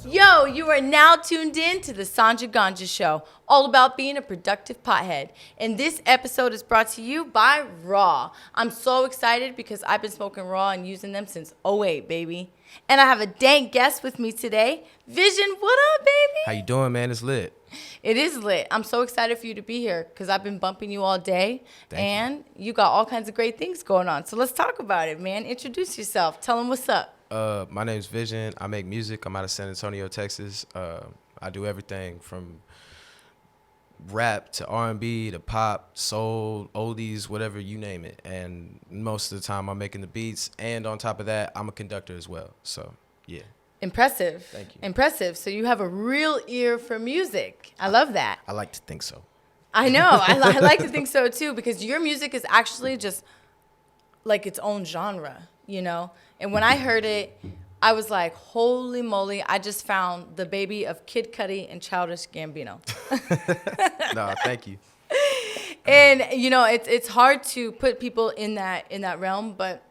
Yo, you are now tuned in to the Sanja Ganja Show, all about being a productive pothead. And this episode is brought to you by Raw. I'm so excited because I've been smoking Raw and using them since '08, baby. And I have a dank guest with me today. Vision, what up, baby? How you doing, man? It's lit. It is lit. I'm so excited for you to be here because I've been bumping you all day. Thank you. You got all kinds of great things going on. So let's talk about it, man. Introduce yourself. Tell them what's up. My name's Vision. I make music. I'm out of San Antonio, Texas. I do everything from rap to R&B to pop, soul, oldies, whatever you name it. And most of the time I'm making the beats. And on top of that, I'm a conductor as well. So, yeah. Impressive. Thank you. Impressive. So you have a real ear for music. I love that. I like to think so. I know. I like to think so, too, because your music is actually just like its own genre, you know? And when I heard it, I was like, holy moly, I just found the baby of Kid Cudi and Childish Gambino. No, thank you. And, you know, it's hard to put people in that realm, but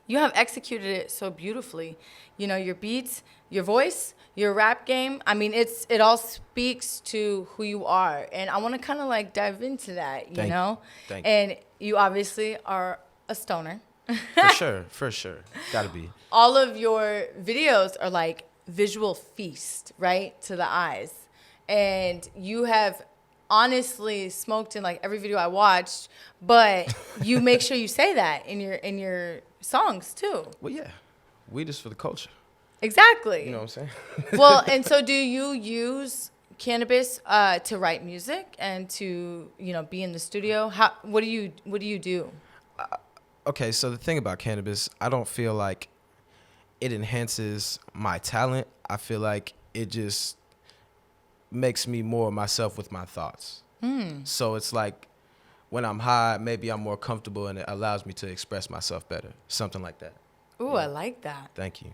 you have executed it so beautifully. You know, your beats, your voice, your rap game. I mean, it all speaks to who you are. And I want to kind of like dive into that, you know? Thank you. And you obviously are a stoner. For sure. Gotta be. All of your videos are like visual feast, right? To the eyes. And you have honestly smoked in like every video I watched, but you make sure you say that in your songs too. Well, yeah. Weed is for the culture. Exactly. You know what I'm saying? Well, and so do you use cannabis to write music and to, you know, be in the studio? What do you do? Okay, so the thing about cannabis, I don't feel like it enhances my talent. I feel like it just makes me more myself with my thoughts. So it's like when I'm high, maybe I'm more comfortable and it allows me to express myself better. Something like that. Ooh, Yeah. I like that. Thank you.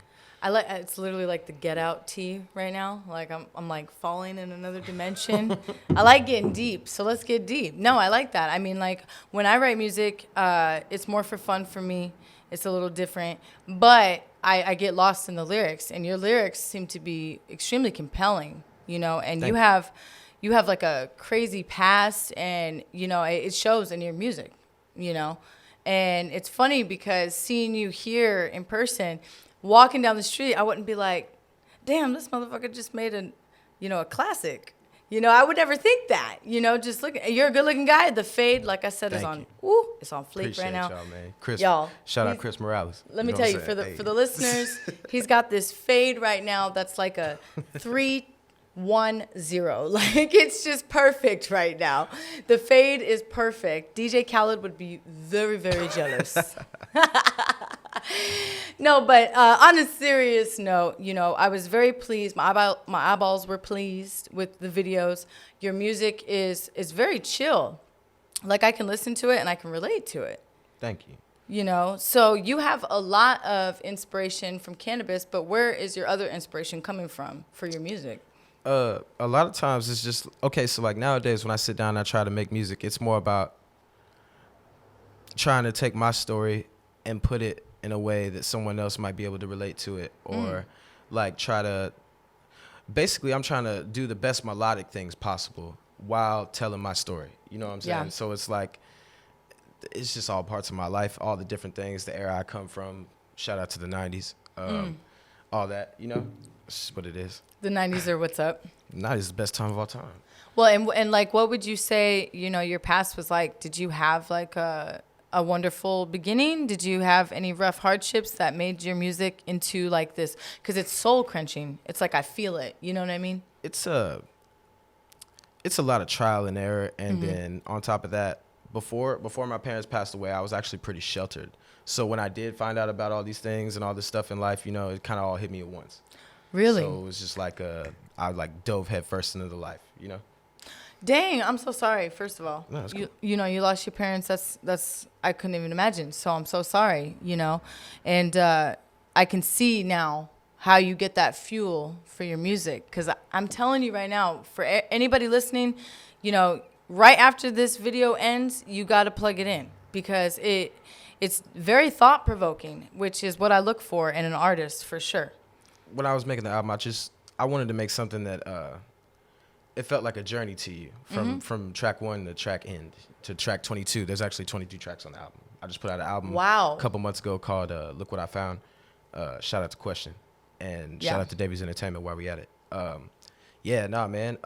It's literally like the Get Out tea right now. Like I'm like falling in another dimension. I like getting deep, so let's get deep. No, I like that. I mean, like when I write music, it's more for fun for me. It's a little different, but I get lost in the lyrics, and your lyrics seem to be extremely compelling. You know, and you have like a crazy past, and you know it shows in your music. You know, and it's funny because seeing you here in person. Walking down the street, I wouldn't be like, damn, this motherfucker just made a classic. You know, I would never think that. You know, just look, you're a good looking guy. The fade, like I said, it's on fleek Appreciate right now. y'all, man. Chris, Y'all, shout out Chris Morales. Let me know tell what you, I'm for saying? the listeners, he's got this fade right now that's like a 3-1-0. Like it's just perfect right now. The fade is perfect. DJ Khaled would be very, very jealous. No, but on a serious note, you know, I was very pleased. My eyeballs were pleased with the videos. Your music is very chill. Like I can listen to it and I can relate to it. Thank you. You know, so you have a lot of inspiration from cannabis, but where is your other inspiration coming from for your music? A lot of times it's just, okay, so like nowadays when I sit down and I try to make music, it's more about trying to take my story and put it in a way that someone else might be able to relate to it, or like basically I'm trying to do the best melodic things possible while telling my story. You know what I'm saying? Yeah. So it's like, it's just all parts of my life, all the different things, the era I come from. Shout out to the 90s. All that, you know, it's just what it is. The 90s are what's up. 90s is the best time of all time. Well, and like, what would you say, you know, your past was like? Did you have like a wonderful beginning? Did you have any rough hardships that made your music into like this? Because it's soul crunching. It's like I feel it. You know what I mean? It's a lot of trial and error, and then on top of that, before my parents passed away, I was actually pretty sheltered. So when I did find out about all these things and all this stuff in life, you know, it kind of all hit me at once. Really? So it was just like I like dove headfirst into the life, you know. Dang, I'm so sorry. First of all, No, that's cool. you know, you lost your parents. That's I couldn't even imagine. So I'm so sorry. You know, and I can see now how you get that fuel for your music. Because I'm telling you right now, for anybody listening, you know, right after this video ends, you got to plug it in because it's very thought provoking, which is what I look for in an artist for sure. When I was making the album, I wanted to make something that it felt like a journey to you from track 1 to track end to track 22. There's actually 22 tracks on the album. I just put out an album Wow. a couple months ago called Look What I Found. Shout out to Question and shout out to Davies Entertainment while we at it. Yeah, nah, man.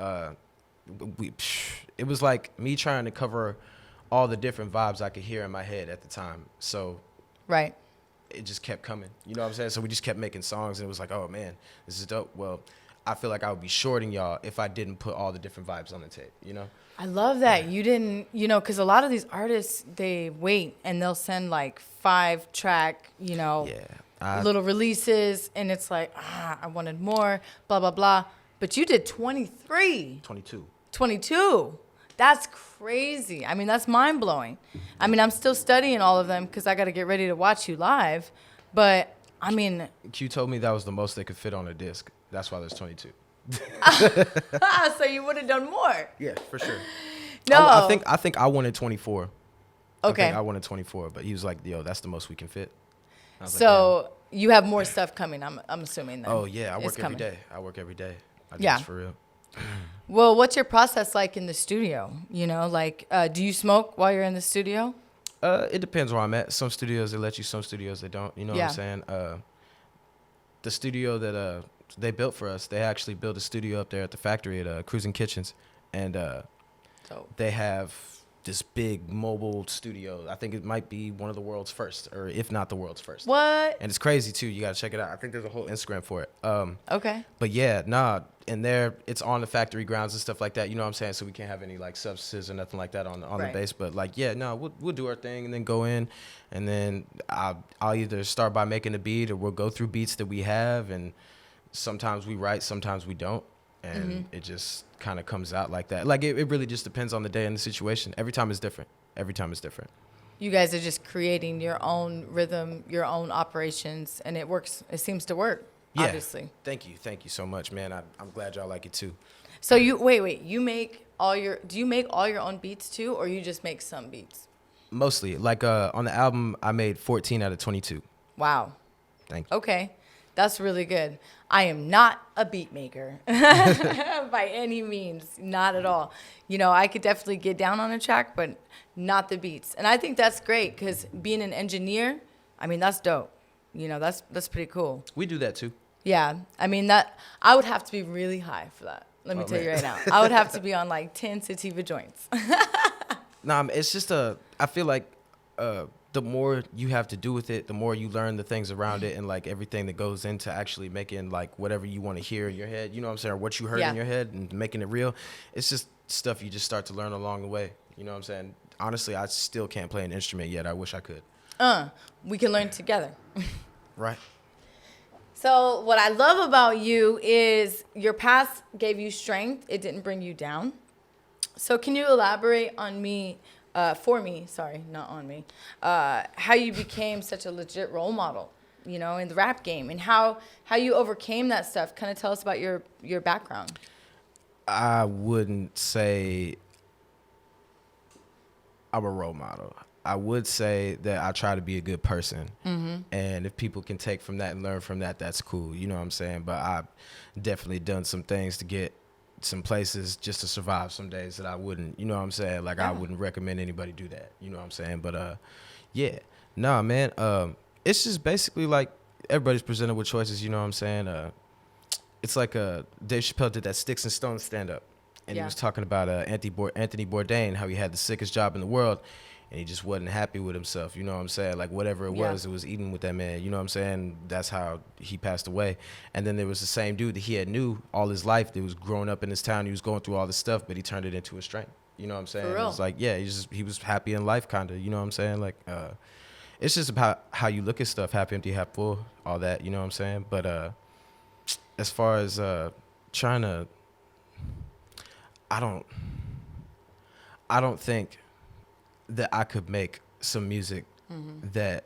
It was like me trying to cover all the different vibes I could hear in my head at the time. So Right. it just kept coming. You know what I'm saying? So we just kept making songs, and it was like, oh man, this is dope. Well, I feel like I would be shorting y'all if I didn't put all the different vibes on the tape, you know? I love that you didn't, because a lot of these artists, they wait and they'll send like 5-track, little releases, and it's like, I wanted more, blah, blah, blah. But you did 23. 22. 22. That's crazy. I mean, that's mind blowing. I mean, I'm still studying all of them because I got to get ready to watch you live. But I mean, Q told me that was the most they could fit on a disc. That's why there's 22. so you would have done more. Yeah, for sure. No, I think I wanted 24. Okay. I think I wanted 24, but he was like, "Yo, that's the most we can fit." I was so like, you have more stuff coming. I'm assuming then. oh yeah, I It's work every coming. day. I do Yeah. this for real. Well, what's your process like in the studio? Do you smoke while you're in the studio? It depends where I'm at. Some studios they let you, some studios they don't. You know what I'm saying? The studio that they built for us, they actually built a studio up there at the factory at Cruising Kitchens, and they have this big mobile studio. I think it might be one of the world's first, or if not the world's first. What? And it's crazy too. You gotta check it out. I think there's a whole Instagram for it. Okay. But yeah, nah, and there it's on the factory grounds and stuff like that. You know what I'm saying? So we can't have any like substances or nothing like that on the Right. base. But like, yeah, no, we'll do our thing and then go in, and then I'll either start by making a beat or we'll go through beats that we have, and sometimes we write, sometimes we don't, and it just kind of comes out like that. Like it really just depends on the day and the situation. Every time is different. You guys are just creating your own rhythm, your own operations, and it works. It seems to work. Yeah. Obviously. Thank you so much, man. I'm glad y'all like it too. So you wait. You make do you make all your own beats too, or you just make some beats? Mostly, like on the album, I made 14 out of 22. Wow. Thank you. Okay. That's really good. I am not a beat maker by any means, not at all. I could definitely get down on a track, but not the beats. And I think that's great because being an engineer, I mean, that's dope. That's pretty cool. We do that too. Yeah. I mean, that I would have to be really high for that. Let me tell you right now. I would have to be on like 10 sativa joints. Nah, it's just I feel like the more you have to do with it, the more you learn the things around it and like everything that goes into actually making like whatever you want to hear in your head, you know what I'm saying, or what you heard in your head and making it real. It's just stuff you just start to learn along the way. You know what I'm saying? Honestly, I still can't play an instrument yet. I wish I could. We can learn together. Right. So what I love about you is your past gave you strength. It didn't bring you down. So can you elaborate on for me, not on me, how you became such a legit role model, in the rap game, and how you overcame that stuff? Kind of tell us about your background. I wouldn't say I'm a role model. I would say that I try to be a good person. And if people can take from that and learn from that, that's cool. You know what I'm saying? But I've definitely done some things to get some places just to survive some days that I wouldn't, you know what I'm saying? Like, I wouldn't recommend anybody do that. You know what I'm saying? But, yeah. Nah, man. It's just basically like everybody's presented with choices, you know what I'm saying? It's like Dave Chappelle did that Sticks and Stones stand-up. And he was talking about Anthony Bourdain, how he had the sickest job in the world. And he just wasn't happy with himself, you know what I'm saying? Like, whatever it was eating with that man, you know what I'm saying? That's how he passed away. And then there was the same dude that he had knew all his life that was growing up in this town. He was going through all this stuff, but he turned it into a strength. You know what I'm saying? For real. It's like, yeah, he was happy in life, kind of, you know what I'm saying? Like, it's just about how you look at stuff, half empty, half full, all that, you know what I'm saying? But as far as trying to, I don't think that I could make some music that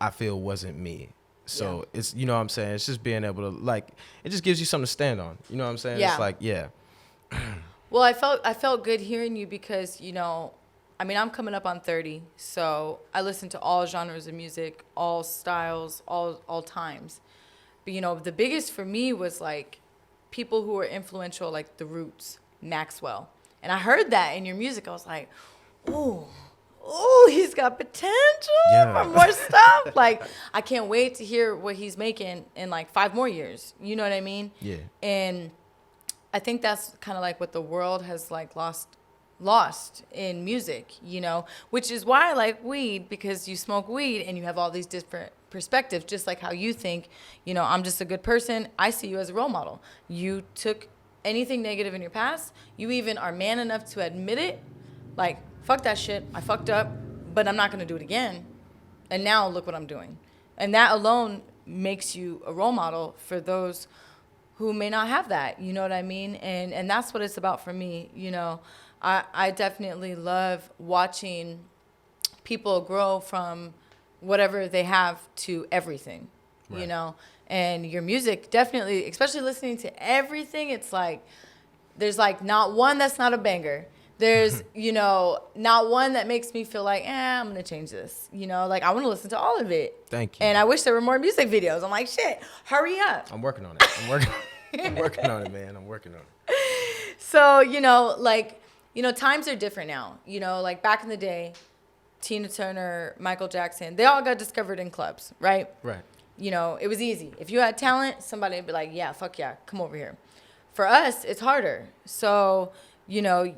I feel wasn't me. So it's, you know what I'm saying? It's just being able to, like, it just gives you something to stand on. You know what I'm saying? Yeah. It's like, yeah. Well, I felt good hearing you because, I mean, I'm coming up on 30, so I listen to all genres of music, all styles, all times. But, the biggest for me was like people who are influential, like the Roots, Maxwell. And I heard that in your music. I was like, ooh, he's got potential for more stuff. Like, I can't wait to hear what he's making in like 5 more years. You know what I mean? Yeah. And I think that's kind of like what the world has like lost in music, you know, which is why I like weed, because you smoke weed and you have all these different perspectives, just like how you think, you know, I'm just a good person. I see you as a role model. You took anything negative in your past. You even are man enough to admit it. Like, fuck that shit. I fucked up, but I'm not going to do it again. And now look what I'm doing. And that alone makes you a role model for those who may not have that. You know what I mean? And that's what it's about for me. You know, I definitely love watching people grow from whatever they have to everything, you know? And your music definitely, especially listening to everything, it's like, there's like not one that's not a banger. There's, you know, not one that makes me feel like, I'm going to change this. You know, like I want to listen to all of it. Thank you. And I wish there were more music videos. I'm like, shit, hurry up. I'm working on it. I'm working on it, man. I'm working on it. So, you know, like, you know, times are different now. You know, like back in the day, Tina Turner, Michael Jackson, they all got discovered in clubs, right? Right. You know, it was easy. If you had talent, somebody would be like, yeah, fuck yeah, come over here. For us, it's harder. So, you know,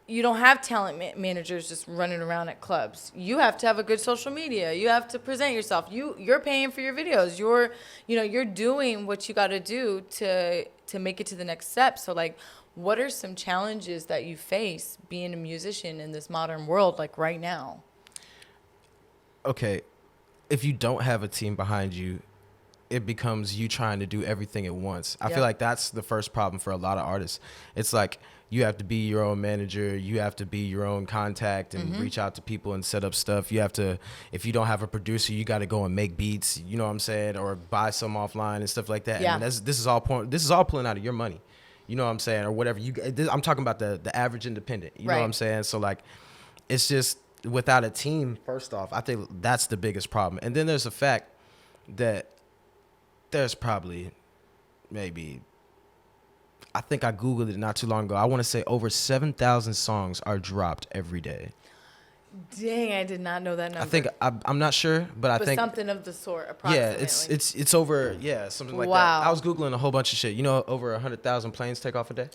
you don't have talent managers just running around at clubs. You have to have a good social media. You have to present yourself. You're paying for your videos. You're doing what you got to do to make it to the next step. So, like, what are some challenges that you face being a musician in this modern world, like right now? Okay. If you don't have a team behind you, it becomes you trying to do everything at once. I feel like that's the first problem for a lot of artists. It's like you have to be your own manager. You have to be your own contact and reach out to people and set up stuff. You have to, if you don't have a producer, you got to go and make beats, you know what I'm saying, or buy some offline and stuff like that. Yeah. And this is all pulling out of your money. You know what I'm saying, or whatever. I'm talking about the average independent. You know what I'm saying? So like, it's just without a team. First off, I think that's the biggest problem. And then there's the fact that there's probably maybe, I think I Googled it not too long ago. I want to say over 7,000 songs are dropped every day. Dang, I did not know that number. I think I'm not sure, but I think something of the sort. Approximately. Yeah, it's over. Yeah, something like that. I was Googling a whole bunch of shit. You know, over 100,000 planes take off a day.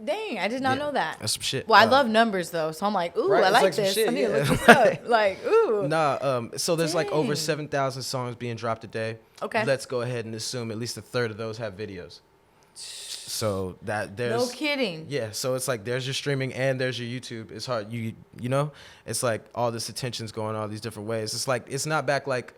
Dang, I did not know that. That's some shit. Well, I love numbers though, so I'm like, ooh, right, I like some this. shit, I need to look this right. up. Like, ooh. So there's like over Dang. 7,000 songs being dropped a day. Okay. Let's go ahead and assume at least a third of those have videos. So that there's No kidding. Yeah, so it's like there's your streaming and there's your YouTube. It's hard, you know, it's like all this attention's going all these different ways. It's like it's not back like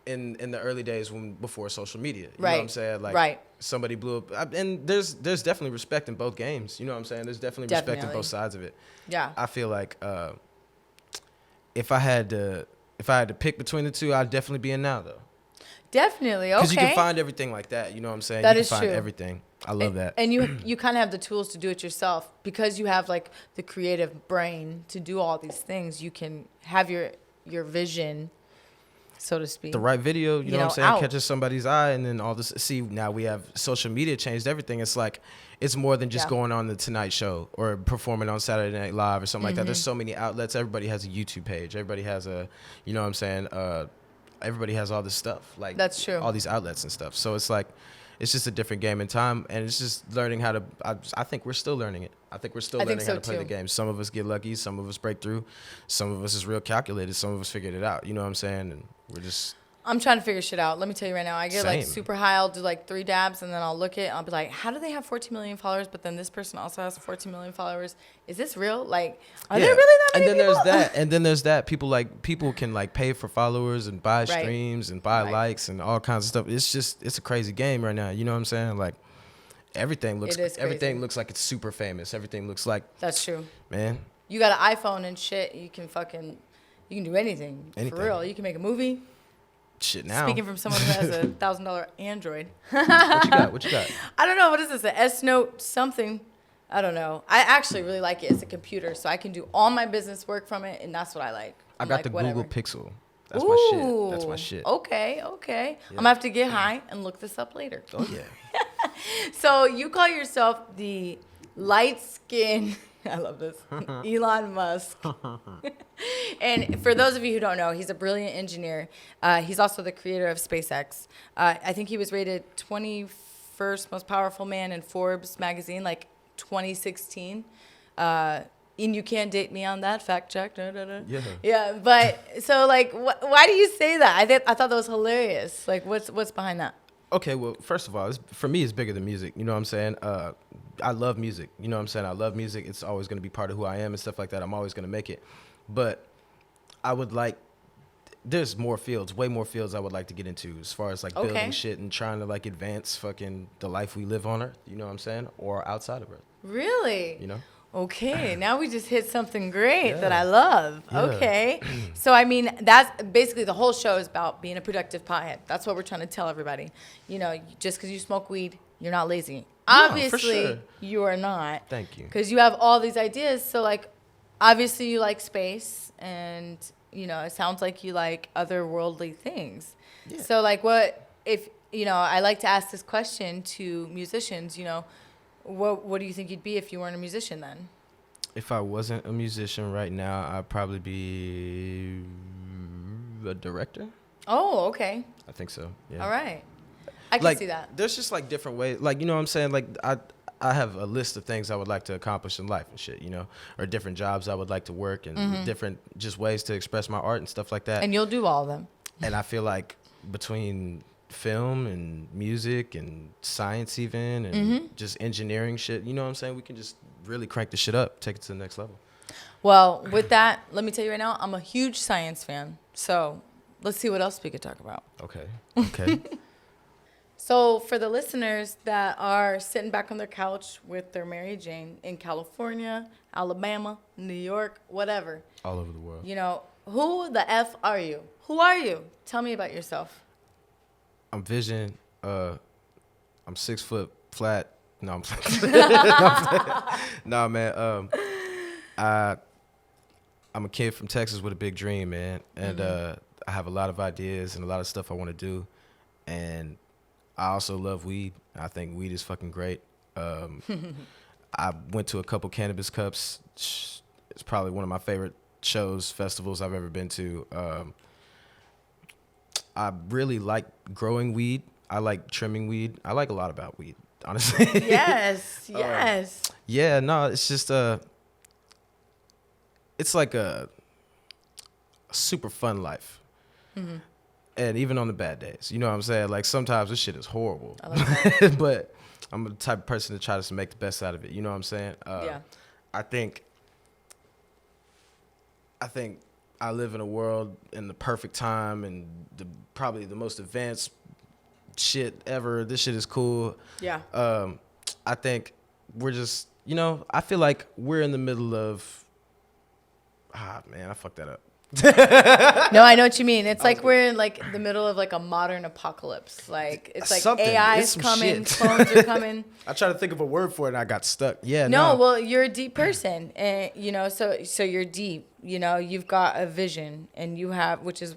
in the early days before social media. You know what I'm saying? Like somebody blew up, and there's definitely respect in both games. You know what I'm saying? There's definitely respect in both sides of it. Yeah. I feel like if I had to pick between the two, I'd definitely be in now though. Definitely. Okay. Because you can find everything like that. You know what I'm saying? That you is can find true. everything. I love that. And you kind of have the tools to do it yourself because you have like the creative brain to do all these things. You can have your vision, so to speak. The right video, you know what I'm saying, out. catches somebody's eye, and then all this. See, now we have social media changed everything. It's like it's more than just going on the Tonight Show or performing on Saturday Night Live or something like that. There's so many outlets. Everybody has a YouTube page. Everybody has a, you know what I'm saying. Everybody has all this stuff. Like that's true. All these outlets and stuff. So it's like. It's just a different game in time, and it's just learning how to. I think we're still learning it. I think we're still learning how to play the game. Some of us get lucky, some of us break through, some of us is real calculated, some of us figured it out. You know what I'm saying? And we're just. I'm trying to figure shit out. Let me tell you right now. I get like Same. super high. I'll do like 3 dabs, and then I'll look at it. And I'll be like, how do they have 14 million followers? But then this person also has 14 million followers. Is this real? Like, are there really that many And then people? there's that. People can like pay for followers and buy streams and buy likes and all kinds of stuff. It's a crazy game right now. You know what I'm saying? Like everything looks like it's super famous. Everything looks like. That's true. Man. You got an iPhone and shit. You can do anything. For real. You can make a movie. Shit now. Speaking from someone who has a $1,000 Android. What you got? I don't know. What is this? An S Note something? I don't know. I actually really like it. It's a computer, so I can do all my business work from it, and that's what I like. I got the Google Pixel. That's my shit. Okay. I'm going to have to get high and look this up later. Oh, yeah. So you call yourself the light skin. I love this. Elon Musk. And for those of you who don't know, he's a brilliant engineer. He's also the creator of SpaceX. I think he was rated 21st most powerful man in Forbes magazine, like 2016. And you can't date me on that, fact check. Da, da, da. Yeah. Yeah, but so like, why do you say that? I thought that was hilarious. Like, what's behind that? Okay, well, first of all, for me, it's bigger than music. You know what I'm saying? I love music. You know what I'm saying? I love music. It's always going to be part of who I am and stuff like that. I'm always going to make it. But I would like, there's more fields, way more fields I would like to get into as far as like building shit and trying to like advance fucking the life we live on Earth. You know what I'm saying? Or outside of Earth. Really? You know? Okay, now we just hit something great that Yeah. I love. Yeah. Okay. So, I mean, that's basically the whole show is about being a productive pothead. That's what we're trying to tell everybody. You know, just because you smoke weed, you're not lazy. No, for Obviously, sure. you are not. Thank you. Because you have all these ideas. So, like, obviously you like space and, you know, it sounds like you like otherworldly things. Yeah. So, like, what if, you know, I like to ask this question to musicians, you know, what do you think you'd be if you weren't a musician then? If I wasn't a musician right now, I'd probably be a director. Oh, okay. I think so. Yeah. All right. I can Like, see that. there's just like different ways. Like, you know what I'm saying? Like, I have a list of things I would like to accomplish in life and shit, you know, or different jobs I would like to work and different just ways to express my art and stuff like that. And you'll do all of them. And I feel like between film and music and science even and just engineering shit, you know what I'm saying? We can just really crank the shit up, take it to the next level. Well, with that, let me tell you right now, I'm a huge science fan. So let's see what else we could talk about. Okay. Okay. So for the listeners that are sitting back on their couch with their Mary Jane in California, Alabama, New York, whatever, All over the world. you know, who the F are you? Who are you? Tell me about yourself. I'm Vision. I'm 6 foot flat. No, I'm playing. No, man. I'm a kid from Texas with a big dream, man. And I have a lot of ideas and a lot of stuff I want to do. And I also love weed. I think weed is fucking great. I went to a couple Cannabis Cups. It's probably one of my favorite shows, festivals I've ever been to. I really like growing weed. I like trimming weed. I like a lot about weed, honestly. Yes, yes. Yeah, no, it's just it's like a super fun life. And even on the bad days, you know what I'm saying? Like sometimes this shit is horrible, I like that. but I'm the type of person to try to make the best out of it. You know what I'm saying? Yeah. I think I live in a world in the perfect time and probably the most advanced shit ever. This shit is cool. Yeah. I think we're just, you know, I feel like we're in the middle of, man, I fucked that up. No, I know what you mean. It's like we're in like the middle of like a modern apocalypse. Like it's like Something. AI It's is some coming, shit. clones are coming. I tried to think of a word for it and I got stuck. Yeah, No, no. well, you're a deep person, and you know, so you're deep. You know, you've got a vision, and you have, which is,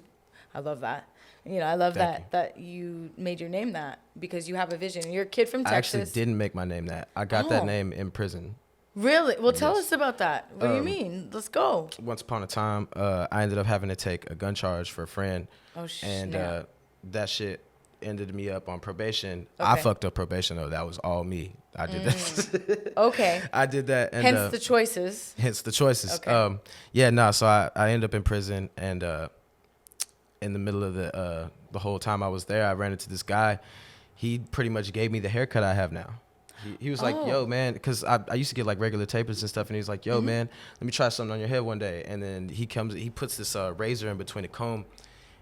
I love that. You know, I love Thank that you made your name that because you have a vision. You're a kid from I Texas. actually didn't make my name that. I got that Oh. name in prison. Really? Well, tell Yes. us about that. What do you mean? Let's go. Once upon a time, I ended up having to take a gun charge for a friend. Oh, And snap. that shit ended me up on probation. I Okay. fucked up probation, though. That was all me. I did that. Okay. I did that. And, Hence the choices. hence the choices. Okay. Yeah, no. So I ended up in prison, and in the middle of the whole time I was there, I ran into this guy. He pretty much gave me the haircut I have now. He was like, Oh. yo, man, because I used to get like regular tapers and stuff, and he's like, yo, man, let me try something on your head one day. And then he puts this razor in between the comb,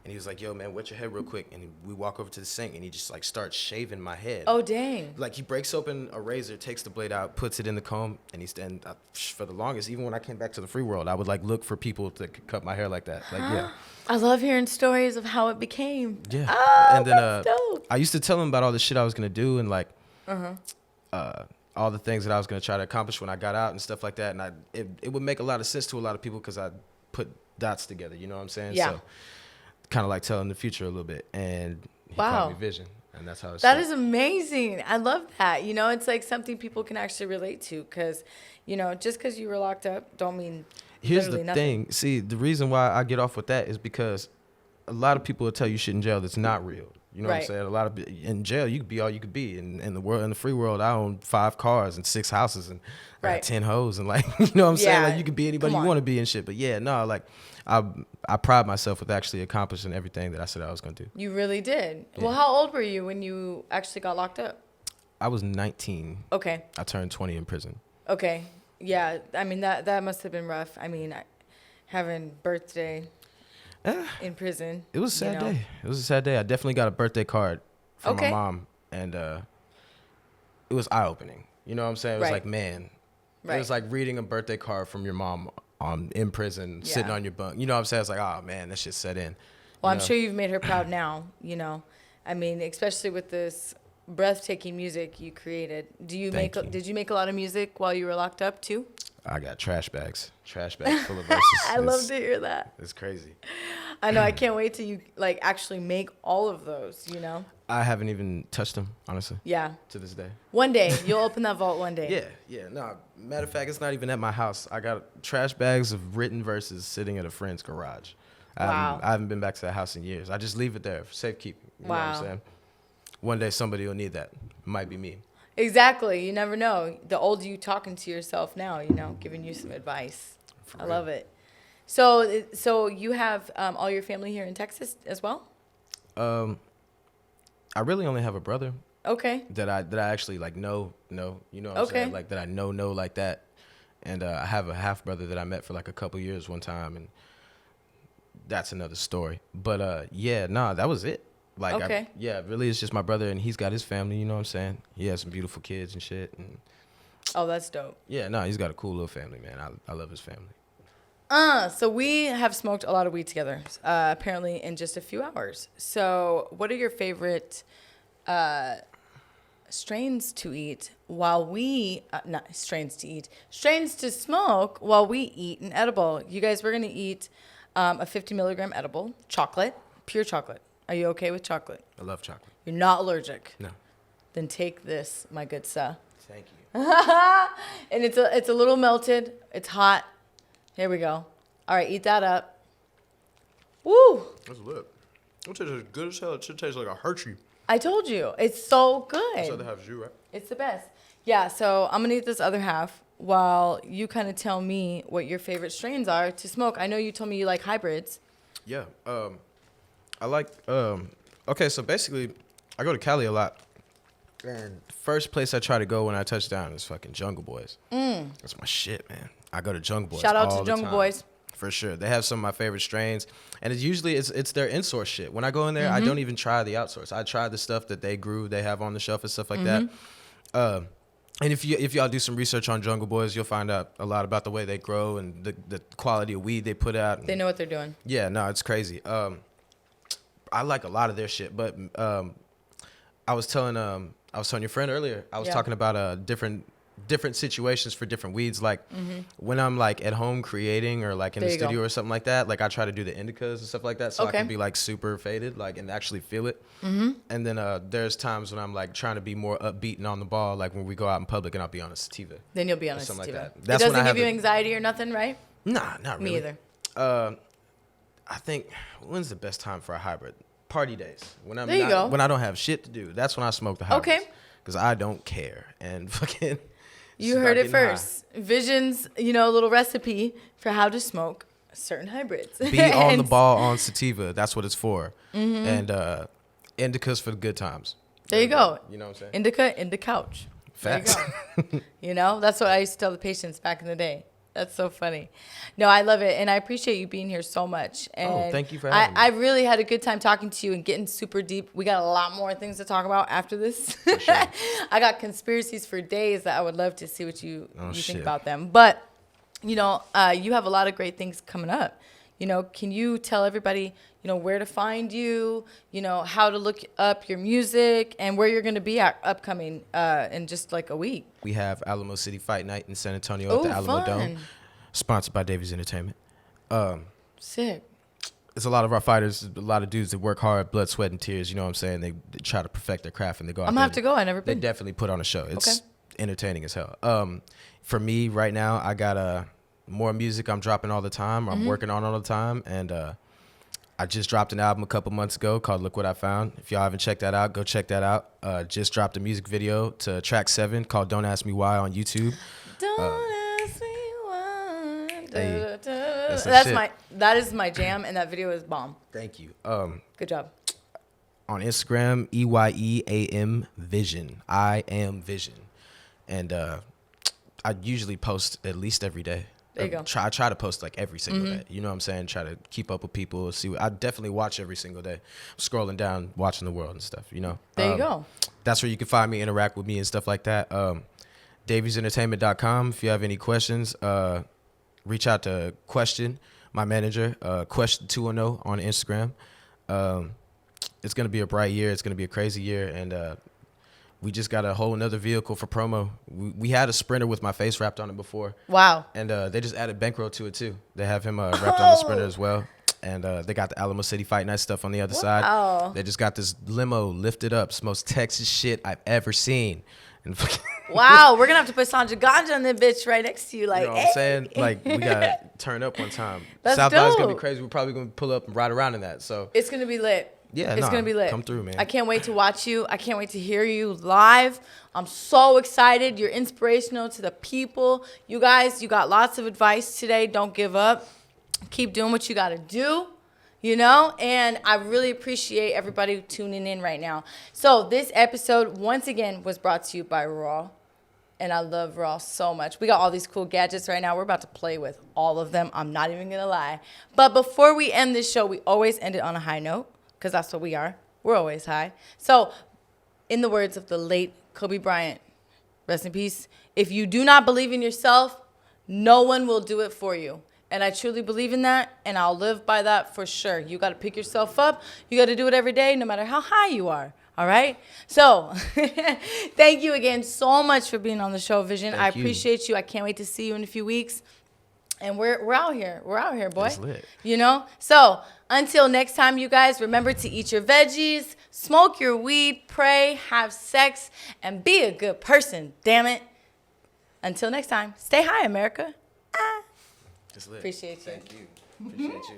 and he was like, yo, man, wet your head real quick. And we walk over to the sink, and he just like starts shaving my head. Oh, dang. Like he breaks open a razor, takes the blade out, puts it in the comb, and for the longest, even when I came back to the free world, I would like look for people to cut my hair like that. Like, yeah. I love hearing stories of how it became. Yeah. Oh, And then that's dope. I used to tell him about all the shit I was gonna do and like all the things that I was gonna try to accomplish when I got out and stuff like that. And it would make a lot of sense to a lot of people because I put dots together. You know what I'm saying? Yeah. So kind of like telling the future a little bit. And he Wow. called me Vision. and that's how it's. That is amazing. I love that. You know, it's like something people can actually relate to because, you know, just because you were locked up don't mean Here's literally the nothing. thing. See, the reason why I get off with that is because a lot of people will tell you shit in jail that's not real. You know what I'm Right. saying? A lot of in jail, you could be all you could be. In the world, in the free world, I own 5 cars and 6 houses and I Right. got 10 hoes and like, you know what I'm saying? Yeah. Like you could be anybody Come you on. want to be and shit. But yeah, no, like I pride myself with actually accomplishing everything that I said I was gonna do. You really did. Yeah. Well, how old were you when you actually got locked up? I was 19. Okay. I turned 20 in prison. Okay. Yeah. I mean, that must have been rough. I mean, having birthday in prison. It was a sad you know. day. It was a sad day. I definitely got a birthday card from Okay. my mom, and it was eye opening. You know what I'm saying? It was Right. like, man, Right. it was like reading a birthday card from your mom in prison, sitting Yeah. on your bunk. You know what I'm saying? It's like, oh man, that shit set in. Well, You I'm know? sure you've made her proud now, you know. I mean, especially with this breathtaking music you created. Thank you. Did you make a lot of music while you were locked up too? I got trash bags full of verses. I love to hear that. It's crazy. I know. I can't wait till you like actually make all of those, you know. I haven't even touched them, honestly, Yeah. to this day. One day you'll open that vault one day. Yeah. No, matter of fact, it's not even at my house. I got trash bags of written verses sitting at a friend's garage. Wow. I haven't been back to that house in years. I just leave it there for safekeeping. You know what Wow. I'm saying? One day somebody will need that. Might be me. Exactly. You never know. The older you talking to yourself now, you know, giving you some advice. For I real. love it. So you have all your family here in Texas as well? I really only have a brother Okay. that I actually like know, you know what I'm Okay. saying? Like that I know like that. And I have a half brother that I met for like a couple years one time, and that's another story. But yeah, nah, that was it. Like Okay. really it's just my brother, and he's got his family, you know what I'm saying? He has some beautiful kids and shit, and Oh, that's dope. yeah, no, he's got a cool little family, man. I love his family. So we have smoked a lot of weed together, apparently in just a few hours. So what are your favorite strains to eat while not strains to eat, strains to smoke while we eat an edible? You guys, we're going to eat a 50 milligram edible, chocolate, pure chocolate. Are you okay with chocolate? I love chocolate. You're not allergic. No. Then take this, my good sir. Thank you. And it's a little melted. It's hot. Here we go. All right, eat that up. Woo! That's lit. It tastes as good as hell. It should taste like a Hershey. I told you. It's so That's good. the half you, right? It's the best. Yeah, so I'm going to eat this other half while you kind of tell me what your favorite strains are to smoke. I know you told me you like hybrids. Yeah. I like okay, so basically I go to Cali a lot. And first place I try to go when I touch down is fucking Jungle Boys. That's my shit, man. I go to Jungle Boys. Shout out all to the Jungle time. Boys. For sure. They have some of my favorite strains. And it's usually it's their in-source shit. When I go in there, I don't even try the outsource. I try the stuff that they grew, they have on the shelf and stuff like that. And if y'all do some research on Jungle Boys, you'll find out a lot about the way they grow and the quality of weed they put out. They know what they're doing. Yeah, no, it's crazy. I like a lot of their shit, but I was telling your friend earlier. I was Yeah. talking about different situations for different weeds. Like when I'm like at home creating or like in There the you go. studio or something like that. Like I try to do the indicas and stuff like that, so Okay. I can be like super faded, like and actually feel it. And then there's times when I'm like trying to be more upbeat and on the ball, like when we go out in public and I'll be on a sativa. Then you'll be on a Something like sativa. that. That's it when I doesn't have give you the- anxiety or nothing, right? Nah, not really. Me either. I think when's the best time for a hybrid? Party days. When I'm There you go. when I don't have shit to do. That's when I smoke the hybrids. Okay. Because I don't care. And fucking You heard it first. Vision's, a little recipe for how to smoke certain hybrids. Be on the ball on sativa. That's what it's for. And indicas for the good times. There you go. You know what I'm saying? Indica in the couch. Facts. There you go. That's what I used to tell the patients back in the day. That's so funny. No, I love it. And I appreciate you being here so much. And thank you for having me. I really had a good time talking to you and getting super deep. We got a lot more things to talk about after this. sure. I got conspiracies for days that I would love to see what you think shit. about them. But, you have a lot of great things coming up. Can you tell everybody, where to find you, how to look up your music and where you're going to be at upcoming in just like a week? We have Alamo City Fight Night in San Antonio Oh, at the Alamo fun. Dome. Sponsored by Davies Entertainment. Sick. it's a lot of our fighters, a lot of dudes that work hard, blood, sweat, and tears. You know what I'm saying? They try to perfect their craft and they go out I'm there. gonna have to go. I never They been. definitely put on a show. It's Okay. entertaining as hell. For me right now, I got more music I'm dropping all the time. I'm working on all the time, and I just dropped an album a couple months ago called Look What I Found. If y'all haven't checked that out, go check that out. Just dropped a music video to track 7 called Don't Ask Me Why on YouTube. Don't ask me why. Hey, That is my jam, and that video is bomb. Thank you. Good job. On Instagram, EYEAM Vision. I am Vision. And I usually post at least every day. There you go. I try to post like every single day. You know what I'm saying? Try to keep up with people. I definitely watch every single day. I'm scrolling down, watching the world and stuff, you know? There you go. That's where you can find me, interact with me and stuff like that. DaviesEntertainment.com. If you have any questions, reach out to Question, my manager, Question210 on Instagram. It's going to be a bright year. It's going to be a crazy year. And we just got a whole another vehicle for promo. We had a Sprinter with my face wrapped on it before. Wow. And they just added Bankroll to it, too. They have him wrapped on the Sprinter as well. And they got the Alamo City Fight Night stuff on the other side. They just got this limo lifted up. It's the most Texas shit I've ever seen. And Wow, we're going to have to put Sanja Ganja on the bitch right next to you. Like, you know what I'm saying? Like, we got to turn up one time. That's South By's going to dope. be crazy. We're probably going to pull up and ride around in that. So It's going to be lit. Yeah, it's gonna be lit. Come through, man. I can't wait to watch you. I can't wait to hear you live. I'm so excited. You're inspirational to the people. You guys, you got lots of advice today. Don't give up. Keep doing what you gotta do, you know? And I really appreciate everybody tuning in right now. So this episode, once again, was brought to you by Raw. And I love Raw so much. We got all these cool gadgets right now. We're about to play with all of them. I'm not even gonna lie. But before we end this show, we always end it on a high note. Because that's what we are. We're always high. So, in the words of the late Kobe Bryant, rest in peace, if you do not believe in yourself, no one will do it for you. And I truly believe in that, and I'll live by that for sure. You got to pick yourself up. You got to do it every day, no matter how high you are. All right? So, thank you again so much for being on the show, Vision. I appreciate you. I can't wait to see you in a few weeks. And we're out here. We're out here, boy. It's lit. You know? So, until next time, you guys, remember to eat your veggies, smoke your weed, pray, have sex, and be a good person. Damn it. Until next time, stay high, America. It's lit. Appreciate you. Thank you. Appreciate you.